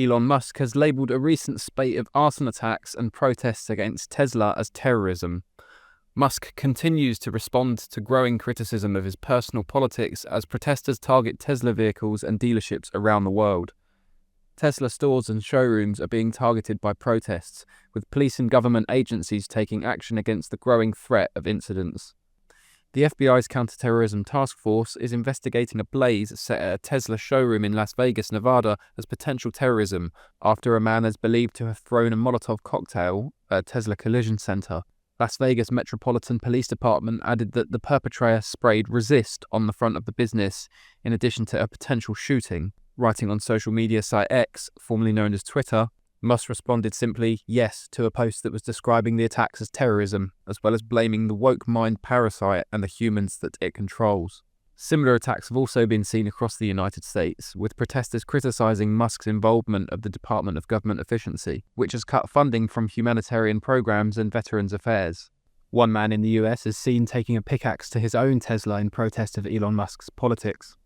Elon Musk has labelled a recent spate of arson attacks and protests against Tesla as terrorism. Musk continues to respond to growing criticism of his personal politics as protesters target Tesla vehicles and dealerships around the world. Tesla stores and showrooms are being targeted by protests, with police and government agencies taking action against the growing threat of incidents. The FBI's counter-terrorism task force is investigating a blaze set at a Tesla showroom in Las Vegas, Nevada as potential terrorism after a man is believed to have thrown a Molotov cocktail at a Tesla collision center. Las Vegas Metropolitan Police Department added that the perpetrator sprayed "resist" on the front of the business in addition to a potential shooting. Writing on social media site X, formerly known as Twitter, Musk responded simply yes to a post that was describing the attacks as terrorism, as well as blaming the woke mind parasite and the humans that it controls. Similar attacks have also been seen across the United States, with protesters criticizing Musk's involvement of the Department of Government Efficiency, which has cut funding from humanitarian programs and veterans affairs. One man in the US is seen taking a pickaxe to his own Tesla in protest of Elon Musk's politics.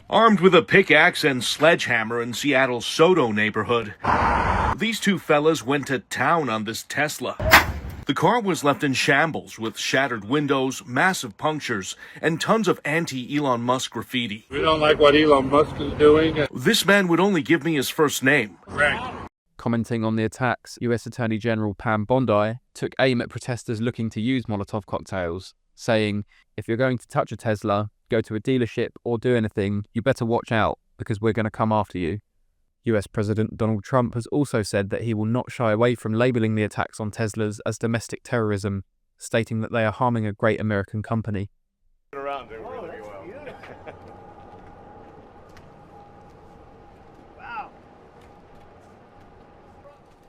Armed with a pickaxe and sledgehammer in Seattle's Soto neighborhood, these two fellas went to town on this Tesla. The car was left in shambles with shattered windows, massive punctures, and tons of anti-Elon Musk graffiti. We don't like what Elon Musk is doing. This man would only give me his first name. Right. Commenting on the attacks, US Attorney General Pam Bondi took aim at protesters looking to use Molotov cocktails, saying, "If you're going to touch a Tesla, go to a dealership, or do anything, you better watch out, because we're going to come after you." US President Donald Trump has also said that he will not shy away from labelling the attacks on Teslas as domestic terrorism, stating that they are harming a great American company. Around there really well. Wow.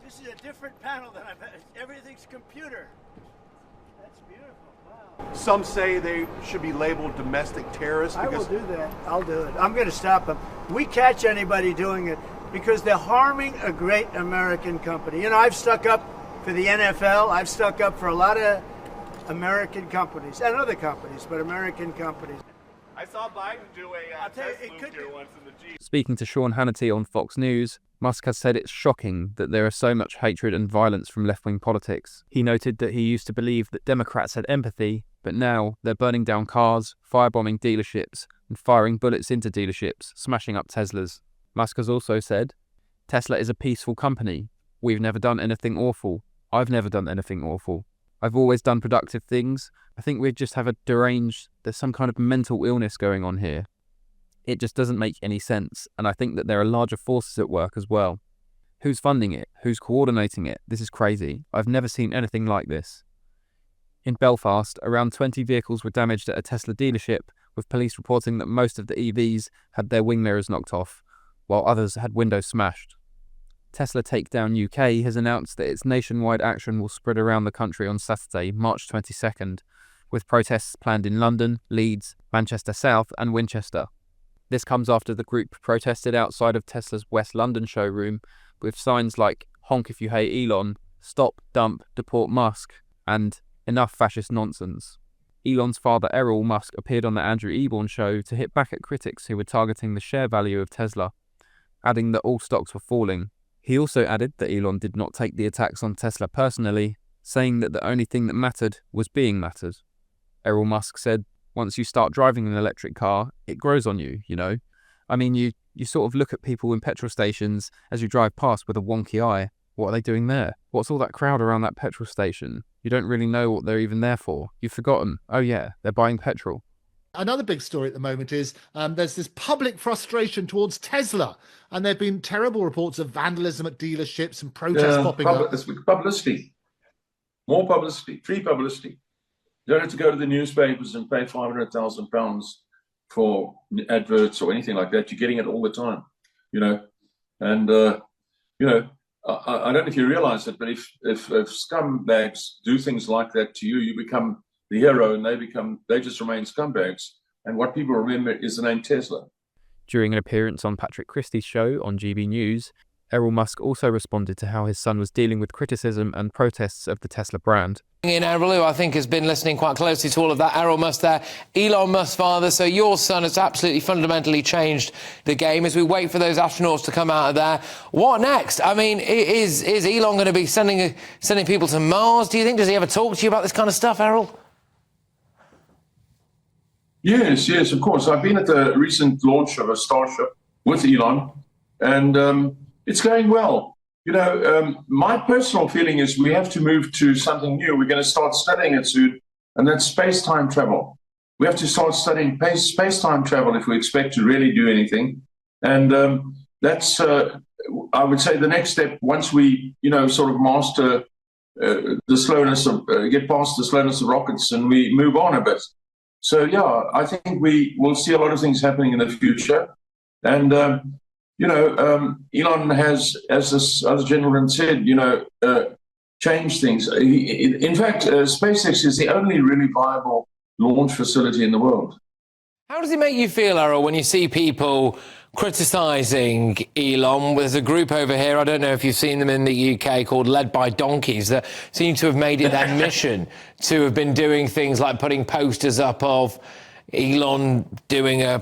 This is a different panel than I've had. Everything's computer. That's beautiful. Wow. Some say they should be labeled domestic terrorists. I will do that. I'll do it. I'm going to stop them. We catch anybody doing it because they're harming a great American company. You know, I've stuck up for the NFL. I've stuck up for a lot of American companies and other companies, but American companies. I saw Biden do a test move here once in the Jeep. Speaking to Sean Hannity on Fox News, Musk has said it's shocking that there is so much hatred and violence from left-wing politics. He noted that he used to believe that Democrats had empathy, but now they're burning down cars, firebombing dealerships, and firing bullets into dealerships, smashing up Teslas. Musk has also said, "Tesla is a peaceful company. We've never done anything awful. I've never done anything awful. I've always done productive things. I think we just have there's some kind of mental illness going on here. It just doesn't make any sense, and I think that there are larger forces at work as well. Who's funding it? Who's coordinating it? This is crazy. I've never seen anything like this." In Belfast, around 20 vehicles were damaged at a Tesla dealership, with police reporting that most of the EVs had their wing mirrors knocked off, while others had windows smashed. Tesla Takedown UK has announced that its nationwide action will spread around the country on Saturday, March 22nd, with protests planned in London, Leeds, Manchester South and Winchester. This comes after the group protested outside of Tesla's West London showroom with signs like "Honk if you hate Elon," "Stop, Dump, Deport Musk," and "Enough fascist nonsense." Elon's father Errol Musk appeared on the Andrew Eborn show to hit back at critics who were targeting the share value of Tesla, adding that all stocks were falling. He also added that Elon did not take the attacks on Tesla personally, saying that the only thing that mattered was being mattered. Errol Musk said, "Once you start driving an electric car, it grows on you, you know. I mean, you sort of look at people in petrol stations as you drive past with a wonky eye. What are they doing there? What's all that crowd around that petrol station? You don't really know what they're even there for. You've forgotten. Oh yeah, they're buying petrol." Another big story at the moment is there's this public frustration towards Tesla, and there have been terrible reports of vandalism at dealerships and protests popping up. It's publicity, more publicity, free publicity. You don't have to go to the newspapers and pay £500,000 for adverts or anything like that. You're getting it all the time, you know. And I don't know if you realize it, but if scumbags do things like that to you, you become the hero, and they just remain scumbags. And what people remember is the name Tesla. During an appearance on Patrick Christie's show on GB News, Errol Musk also responded to how his son was dealing with criticism and protests of the Tesla brand. In Errol, who I think has been listening quite closely to all of that. Errol Musk there, Elon Musk's father. So your son has absolutely fundamentally changed the game as we wait for those astronauts to come out of there. What next? I mean, is Elon going to be sending people to Mars, do you think? Does he ever talk to you about this kind of stuff, Errol? Yes, of course. I've been at the recent launch of a Starship with Elon, and it's going well. You know, my personal feeling is we have to move to something new. We're going to start studying it soon, and that's space-time travel. We have to start studying space-time travel if we expect to really do anything. And that's, I would say, the next step once we, sort of master the slowness of, get past the slowness of rockets and we move on a bit. So, yeah, I think we will see a lot of things happening in the future. And, Elon has, as this other gentleman said, changed things. In fact, SpaceX is the only really viable launch facility in the world. How does it make you feel, Errol, when you see people criticising Elon? There's a group over here, I don't know if you've seen them in the UK, called Led by Donkeys, that seem to have made it their mission to have been doing things like putting posters up of Elon doing a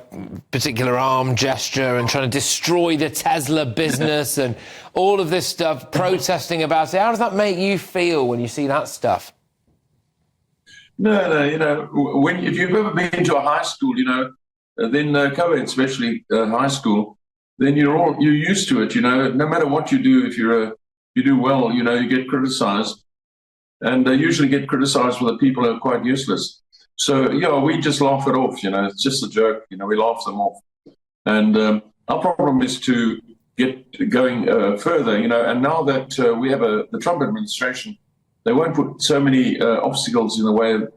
particular arm gesture and trying to destroy the Tesla business and all of this stuff, protesting about it. How does that make you feel when you see that stuff? No, if you've ever been to a high school, then co-ed, especially high school, then you're used to it. No matter what you do, if you do well, you get criticized, and usually get criticized for the people who are quite useless. So, we just laugh it off, it's just a joke, we laugh them off. And our problem is to get going further, and now that we have the Trump administration, they won't put so many obstacles in the way of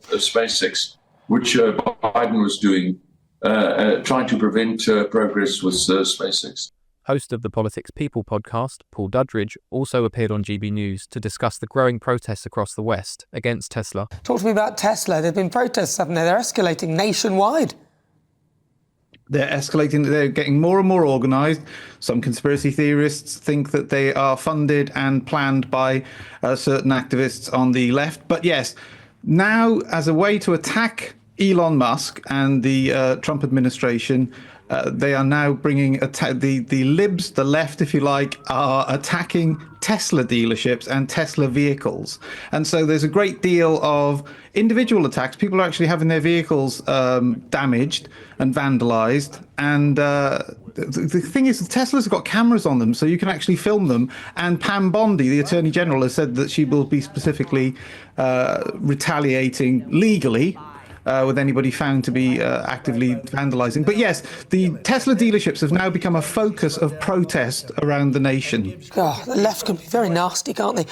SpaceX, which Biden was doing, trying to prevent progress with SpaceX. Host of the Politics People podcast, Paul Dudridge, also appeared on GB News to discuss the growing protests across the West against Tesla. Talk to me about Tesla. There have been protests, haven't there? They're escalating nationwide. They're escalating. They're getting more and more organised. Some conspiracy theorists think that they are funded and planned by certain activists on the left. But yes, now as a way to attack Elon Musk and the Trump administration, they are now bringing the libs, the left, if you like, are attacking Tesla dealerships and Tesla vehicles. And so there's a great deal of individual attacks. People are actually having their vehicles damaged and vandalized. And the thing is, Tesla's got cameras on them, so you can actually film them. And Pam Bondi, the Attorney General, has said that she will be specifically retaliating legally with anybody found to be actively vandalizing. But yes, the Tesla dealerships have now become a focus of protest around the nation. God, the left can be very nasty, can't they?